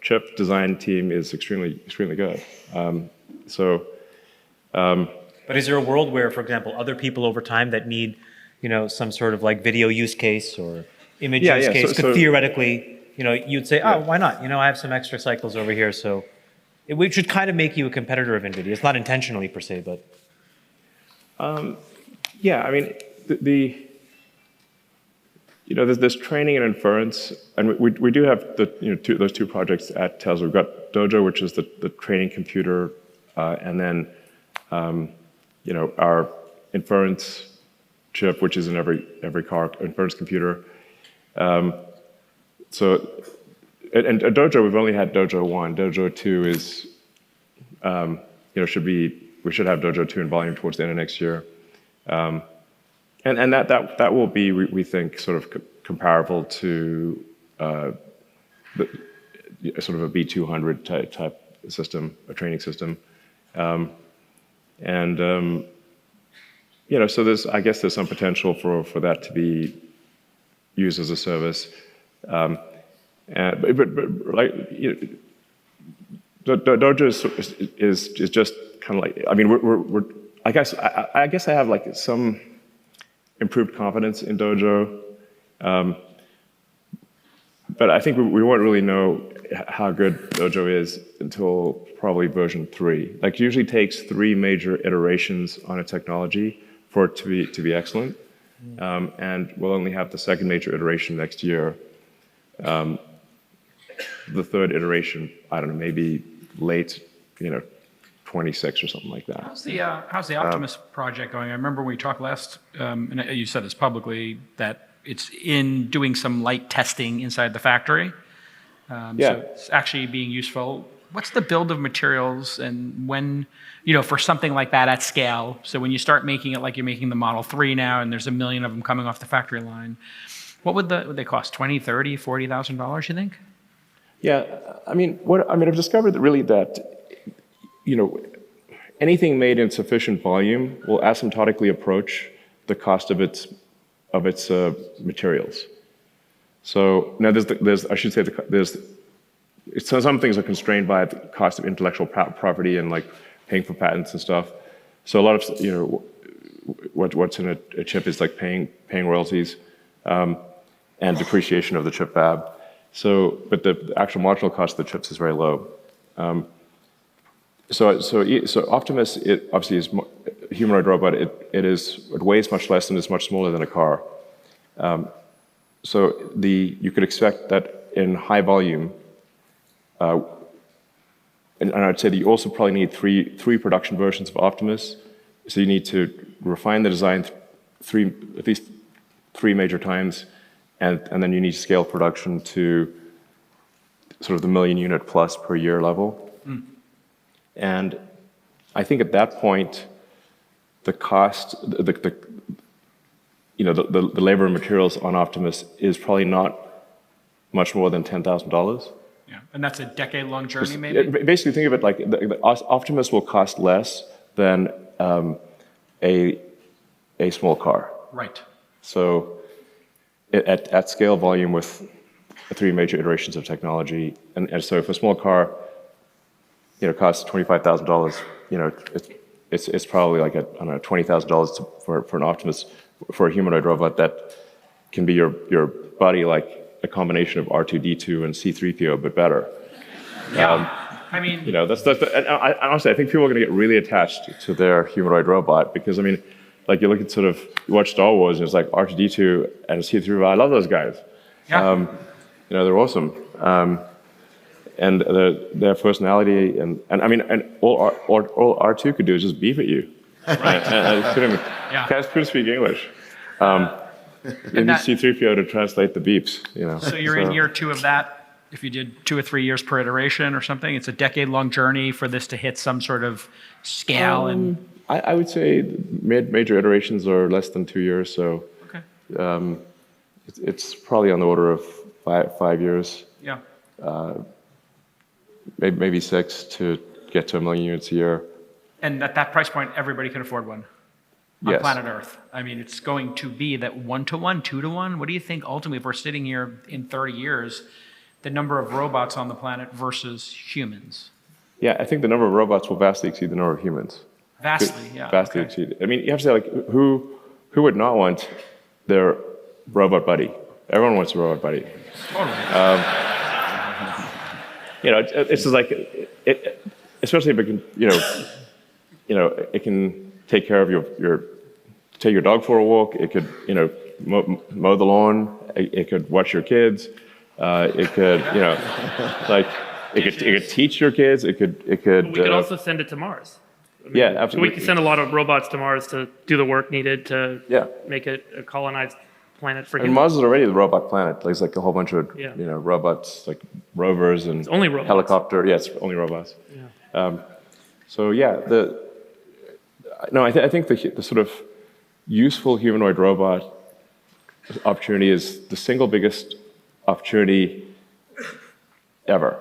chip design team is extremely good. But is there a world where, for example, other people over time that need some sort of like video use case or image Yeah, use yeah, case so- could so- theoretically, you'd say, oh, why not? I have some extra cycles over here, so it should kind of make you a competitor of NVIDIA. It's not intentionally per se, but. Yeah, I mean, there's training and inference, and we do have those two projects at Tesla. We've got Dojo, which is the training computer, and then our inference chip, which is in every car, inference computer. So, and Dojo, we've only had Dojo 1. Dojo 2 is, we should have Dojo 2 in volume towards the end of next year. And that will be, we think, sort of comparable to sort of a B200 type system, a training system. So I guess there's some potential for that to be used as a service. But Dojo is just kind of like, I mean, I guess I have like some improved confidence in Dojo, but I think we won't really know how good Dojo is until probably version 3. Like, it usually takes 3 major iterations on a technology for it to be excellent, and we'll only have the 2nd major iteration next year. The 3rd iteration, I don't know, maybe late, 26 or something like that. How's the Optimus project going? I remember when we talked last, and you said this publicly, that it's in doing some light testing inside the factory. So it's actually being useful. What's the build of materials, and when, for something like that at scale? So when you start making it like you're making the Model 3 now, and there's 1 million of them coming off the factory line, what would they cost? $20,000, $30,000, $40,000, you think? Yeah, I've discovered that really that, anything made in sufficient volume will asymptotically approach the cost of its materials. So now some things are constrained by the cost of intellectual property and like paying for patents and stuff. So a lot of what's in a chip is like paying royalties and depreciation of the chip fab. So, but the actual marginal cost of the chips is very low. So Optimus, it obviously is a humanoid robot. It weighs much less and is much smaller than a car. So you could expect that in high volume, and I'd say that you also probably need three production versions of Optimus. So you need to refine the design at least three major times, and then you need to scale production to sort of the 1 million unit plus per year level. And I think at that point, the cost, the labor and materials on Optimus is probably not much more than $10,000. Yeah, and that's a decade-long journey, maybe? Basically, think of it like the Optimus will cost less than a small car. Right. So at scale volume with 3 major iterations of technology, and so if a small car, costs $25,000, it's probably like $20,000 for an Optimus, for a humanoid robot that can be your buddy, like a combination of R2D2 and C3PO, but better. Yeah, honestly, I think people are going to get really attached to their humanoid robot because, like you look at you watch Star Wars and it's like R2D2 and C3PO. I love those guys. Yeah. They're awesome. And their personality and all R2 could do is just beep at you. Right. and couldn't speak English. You need C3PO to translate the beeps. So you're in year 2 of that. If you did 2 or 3 years per iteration or something, it's a decade-long journey for this to hit some sort of scale. I would say major iterations are less than 2 years. So okay. It's probably on the order of 5 years. Yeah. Maybe 6 to get to 1 million units a year. And at that price point, everybody can afford one on Yes. planet Earth. It's going to be that 1-to-1, 2-to-1. What do you think ultimately, if we're sitting here in 30 years, the number of robots on the planet versus humans? Yeah, I think the number of robots will vastly exceed the number of humans. Vastly, yeah. Vastly okay. exceed. You have to say, like, who who would not want their robot buddy? Everyone wants a robot buddy. Totally. It's just like, especially if it can, it can take care of take your dog for a walk. It could, mow the lawn. It could watch your kids. It could, it could teach your kids. It could. We could also send it to Mars. Yeah, absolutely. We could send a lot of robots to Mars to do the work needed to Yeah. make it a colonized planet for And humans. Mars is already the robot planet. There's like a whole bunch of Yeah. robots, like rovers and only robots. helicopter. Yeah, it's only robots. Yeah. So yeah, I think the sort of useful humanoid robot opportunity is the single biggest opportunity ever.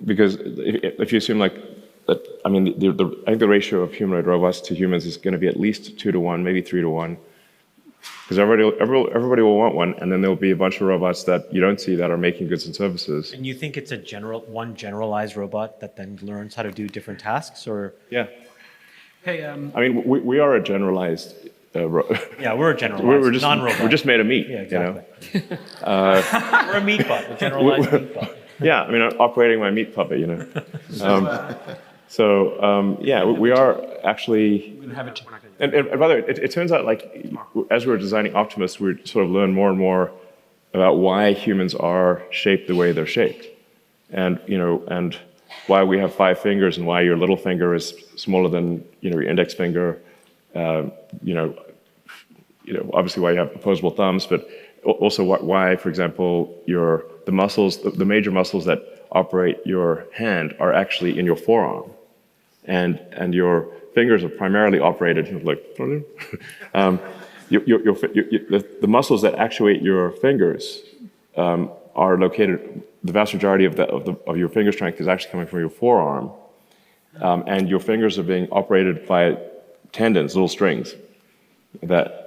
Because if you assume like that, I mean, I think the ratio of humanoid robots to humans is going to be at least 2 to 1, maybe 3 to 1. Because everybody will want one, and then there'll be a bunch of robots that you don't see that are making goods and services. And you think it's one generalized robot that then learns how to do different tasks, or? Yeah. Hey, I mean, we are a generalized. Yeah, we're a generalized, non-robot. We're just made of meat. Yeah, exactly. We're a meat bot, a generalized meat bot. Yeah, I mean, I'm operating my meat puppet, we are actually. And by the way, it turns out, like, as we're designing Optimus, we sort of learn more and more about why humans are shaped the way they're shaped, and why we have 5 fingers and why your little finger is smaller than your index finger. Obviously why you have opposable thumbs, but also why, for example, the muscles, the major muscles that operate your hand are actually in your forearm, and your fingers are primarily operated like the muscles that actuate your fingers are located. The vast majority of your finger strength is actually coming from your forearm, and your fingers are being operated by tendons, little strings. And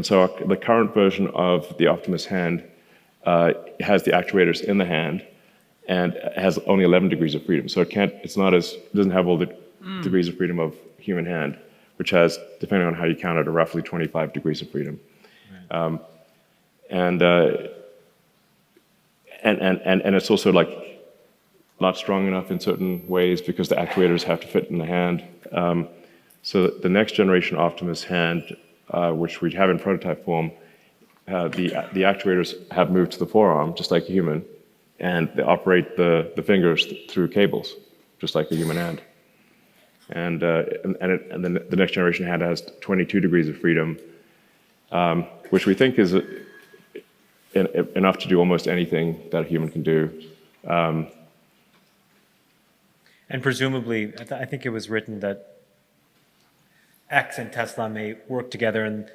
so the current version of the Optimus hand has the actuators in the hand and has only 11 degrees of freedom. So it doesn't have all the degrees of freedom of human hand, which has, depending on how you count it, roughly 25 degrees of freedom. Right. And it's also like not strong enough in certain ways because the actuators have to fit in the hand. So the next generation Optimus hand, which we have in prototype form, the actuators have moved to the forearm, just like a human, and they operate the fingers through cables, just like a human hand. And then the next generation hand has 22 degrees of freedom, which we think is enough to do almost anything that a human can do. And presumably, I think it was written that X and Tesla may work together and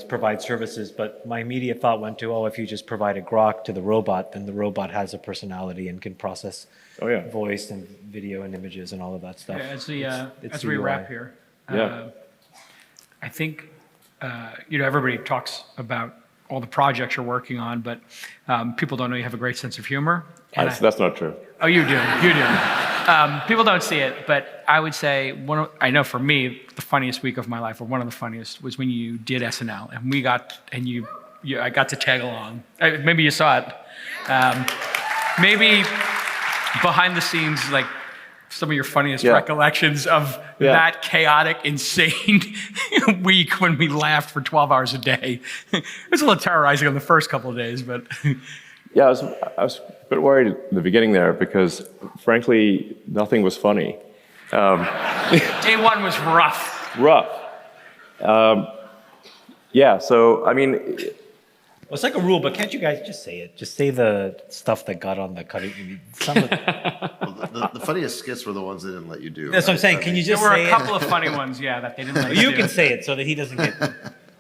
provide services, but my immediate thought went to, if you just provide a grok to the robot, then the robot has a personality and can process voice and video and images and all of that stuff. Yeah, as we wrap here, Yeah. I think everybody talks about all the projects you're working on, but people don't know you have a great sense of humor. That's not true. Oh, you do. You do. People don't see it, but I would say I know for me, the funniest week of my life, or one of the funniest, was when you did SNL, and I got to tag along. Maybe you saw it. Maybe behind the scenes, like some of your funniest recollections of that chaotic, insane week when we laughed for 12 hours a day. It was a little terrorizing on the first couple of days, but. Yeah, I was a bit worried at the beginning there because, frankly, nothing was funny. Day one was rough. So, I mean... Well, it's like a rule, but can't you guys just say it? Just say the stuff that got on the cutting. The funniest skits were the ones they didn't let you do. That's what I'm saying. Can you just say it? There were a couple of funny ones, that they didn't let you do. You can say it so that he doesn't get...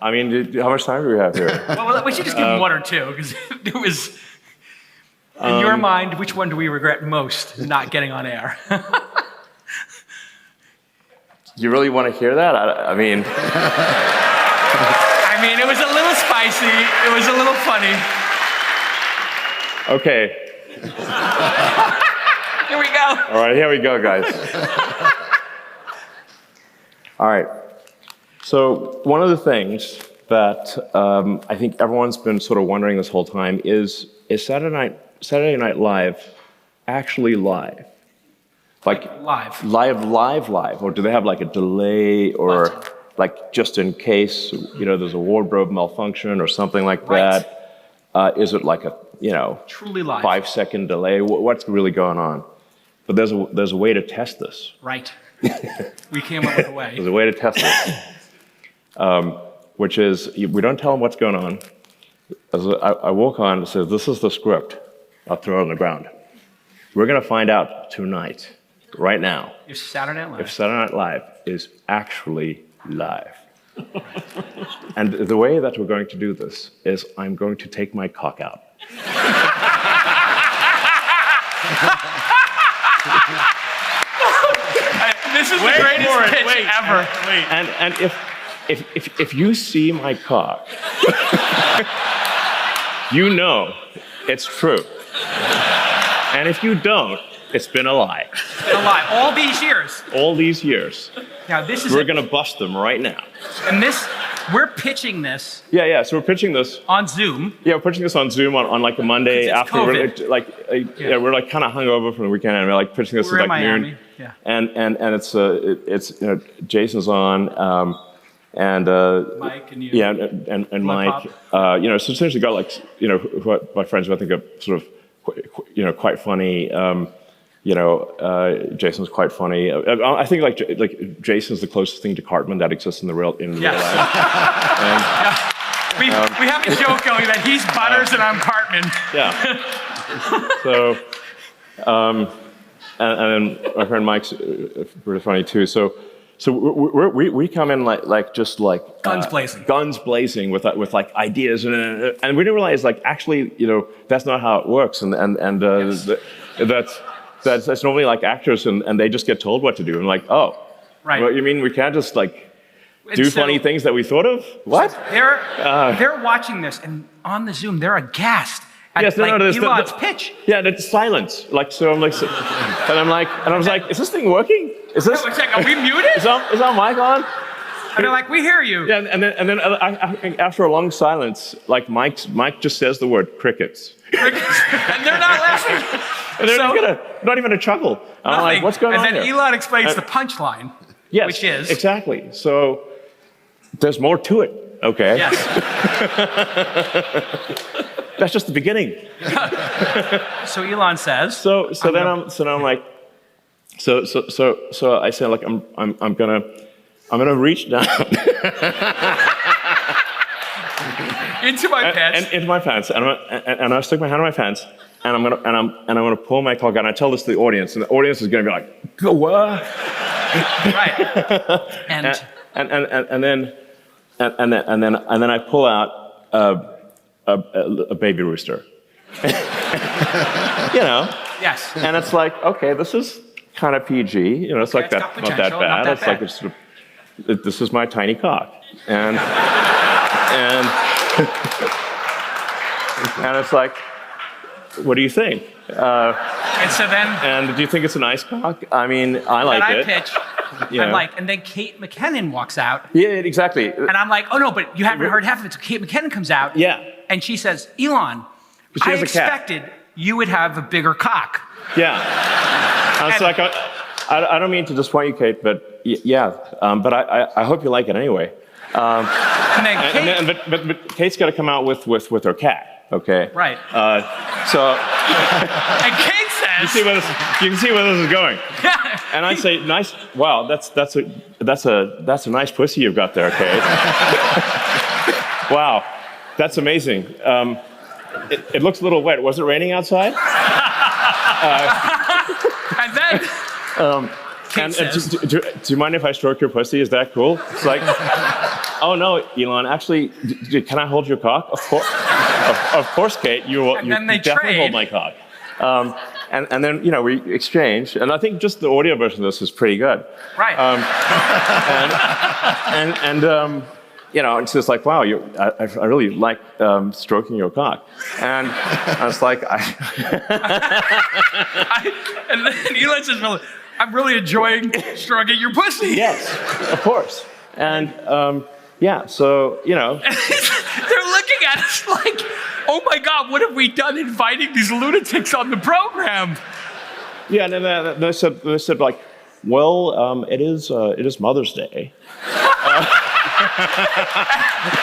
I mean, how much time do we have here? Well, we should just give him 1 or 2, because it was... In your mind, which one do we regret most not getting on air? You really want to hear that? I mean... it was a little spicy. It was a little funny. Okay. Here we go. All right, here we go, guys. All right. So one of the things that I think everyone's been sort of wondering this whole time is Saturday Night Live actually live? Like live, or do they have like a delay, or like just in case there's a wardrobe malfunction or something like that? Is it like a truly live 5-second delay? What's really going on? But there's a way to test this. Right. We came up with a way. There's a way to test this, which is we don't tell them what's going on. As I walk on and says, "This is the script." I'll throw it on the ground. We're going to find out tonight, right now, if Saturday Night Live is actually live. And the way that we're going to do this is I'm going to take my cock out. This is the greatest pitch ever. And if you see my cock, you know it's true. And if you don't, it's been a lie. A lie. All these years. All these years. Now this is. We're going to bust them right now. And we're pitching this. Yeah. So we're pitching this on Zoom. Yeah, we're pitching this on Zoom on like a Monday after. COVID. We're like kind of hungover from the weekend, and we're like pitching this we're at like Miami. noon. Yeah. And it's Jason's on. And Mike and you. Yeah, and Mike. So essentially got like my friends who I think are sort of quite funny. Jason's quite funny. I think like Jason's the closest thing to Cartman that exists in real life. We have a joke going that he's Butters and I'm Cartman. Yeah. So, and then my friend Mike's pretty funny too. So we come in like guns blazing. Guns blazing with like ideas, and we didn't realize like actually that's not how it works, and yes. That's normally like actors, and they just get told what to do, and like, oh, right. Well, you mean we can't just like do funny things that we thought of? What? They're watching this, and on the Zoom they're aghast at Elon's pitch. Yeah, it's silence. Like so, I'm like, and I was like, is this thing working? Is this? It's like, are we muted? Is our mic on? And they're like, we hear you. Yeah, and then after a long silence, like Mike just says the word crickets. Crickets, and they're not laughing. And they're not even a chuckle. I'm like, what's going on And then here? Elon explains the punchline. Yes, which is exactly. So there's more to it. Okay. Yes. That's just the beginning. So Elon says. So I'm like, so I said like I'm gonna reach down into my pants. Into my pants, and I stick my hand in my pants, and I'm gonna pull my cock out. And I tell this to the audience, and the audience is gonna be like, "Go what?" Right. And then I pull out a baby rooster. Yes. And it's like, okay, this is kind of PG. It's like that, not that bad. It's like this is my tiny cock, and it's like, what do you think? And so then. And do you think it's a nice cock? I mean, I like it. And I pitch. I'm like, and then Kate McKinnon walks out. Yeah, exactly. And I'm like, oh no, but you haven't heard half of it. So Kate McKinnon comes out. Yeah. And she says, Elon, I expected you would have a bigger cock. Yeah. I was like, I don't mean to disappoint you, Kate, but but I hope you like it anyway. And then Kate, but Kate's got to come out with her cat, okay? Right. So. And Kate says. You can see where this is going. And I say, nice. Wow, that's a nice pussy you've got there, Kate. Wow, that's amazing. It looks a little wet. Was it raining outside? And then. Do you mind if I stroke your pussy? Is that cool? It's like, oh no, Elon. Actually, can I hold your cock? Of course, Kate. You definitely hold my cock. And then we exchange, and I think just the audio version of this is pretty good. Right. It's just like, wow, I really like stroking your cock, and I was like, and then Elon says, I'm really enjoying stroking your pussy. Yes, of course. And yeah, so, you know. They're looking at us like, oh my God, what have we done inviting these lunatics on the program? Yeah, and then they said like, well, it is Mother's Day.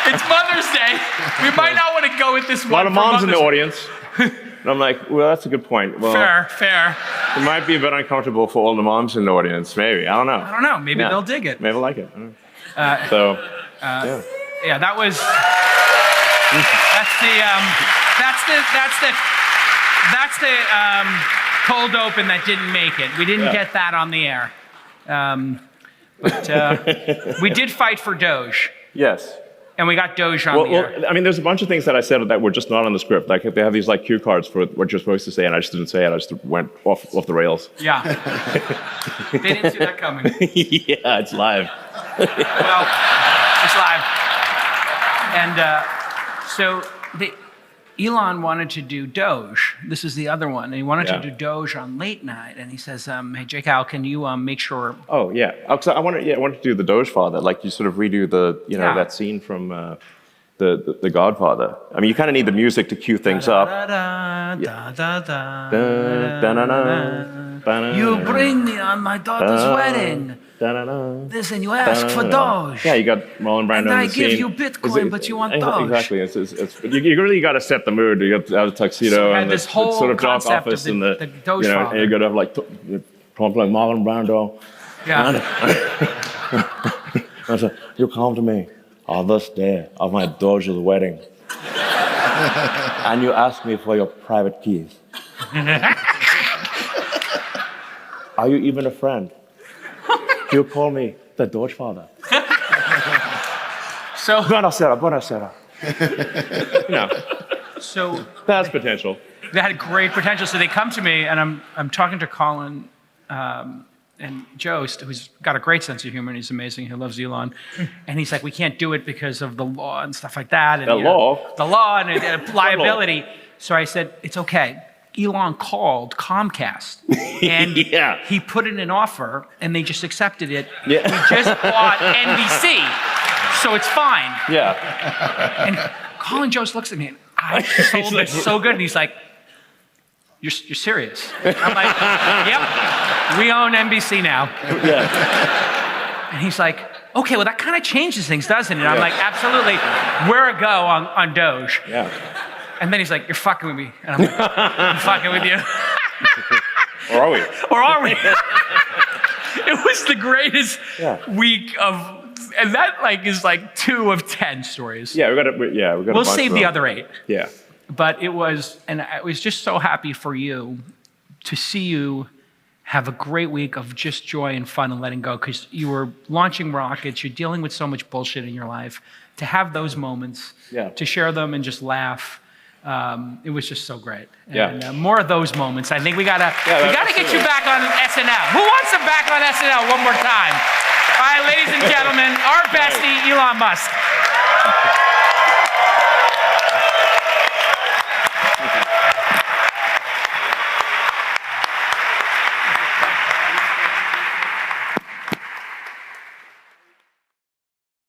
It's Mother's Day. We might not want to go with this one. A lot of for moms in the Mother's- audience. And I'm like, well, that's a good point. Well, Fair. it might be a bit uncomfortable for all the moms in the audience. Maybe, I don't know. I don't know. Maybe Yeah. they'll dig it. Maybe they'll like it. I don't know. Yeah. Yeah, that was. That's the cold open that didn't make it. We didn't get that on the air, but we did fight for Doge, Yes. and we got Doge on the air. Well, I mean, there's a bunch of things that I said that were just not on the script. Like they have these like cue cards for what you're supposed to say, and I just didn't say it. I just went off the rails. Yeah, they didn't see that coming. Yeah, it's live. Well, it's live, and so Elon wanted to do Doge. This is the other one. And he wanted to do Doge on late night. And he says, hey, Jake Al, can you make sure? Oh, yeah. I wanted to do the Doge Father. Like you sort of redo that scene from the Godfather. I mean, you kind of need the music to cue things up. You bring me on my daughter's wedding. Listen, you ask for Doge. Yeah, you got Marlon Brando And in I the give scene. you Bitcoin, but you want Doge. Exactly. You really got to set the mood. You got to have a tuxedo So we had and this the whole sort of dark concept of office the- and the Doge Father. and you got to have like Marlon Brando. Yeah. I said, you come to me on this day of my Doge's wedding, and you ask me for your private keys. Are you even a friend? You call me the Doge Father. So, Buonasera. No, so that's potential. they had great potential. So they come to me, and I'm talking to Colin and Jost, who's got a great sense of humor, and he's amazing. He loves Elon. And he's like, we can't do it because of the law and stuff like that. And, The law? The law and liability. So I said, it's okay. Elon called Comcast, and Yeah. he put in an offer, and they just accepted it. Yeah. We just bought NBC, so it's fine. Yeah. And Colin Jost looks at me, and I sold it so good, and he's like, you're serious? I'm like, yep, we own NBC now. Yeah. And he's like, okay, well, that kind of changes things, doesn't it? I'm like, absolutely. We're a go on Doge. Yeah. And then he's like, you're fucking with me. And I'm like, I'm fucking with you. Or are we? Or are we? It was the greatest week of, and that is 2 of 10 stories. Yeah, we got. We'll save the other 8. Yeah. But it was, and I was just so happy for you to see you have a great week of just joy and fun and letting go, because you were launching rockets, you're dealing with so much bullshit in your life. To have those moments, to share them and just laugh, it was just so great. And more of those moments. I think we gotta get you back on SNL. Who wants him back on SNL one more time? All right, ladies and gentlemen, our bestie, Elon Musk.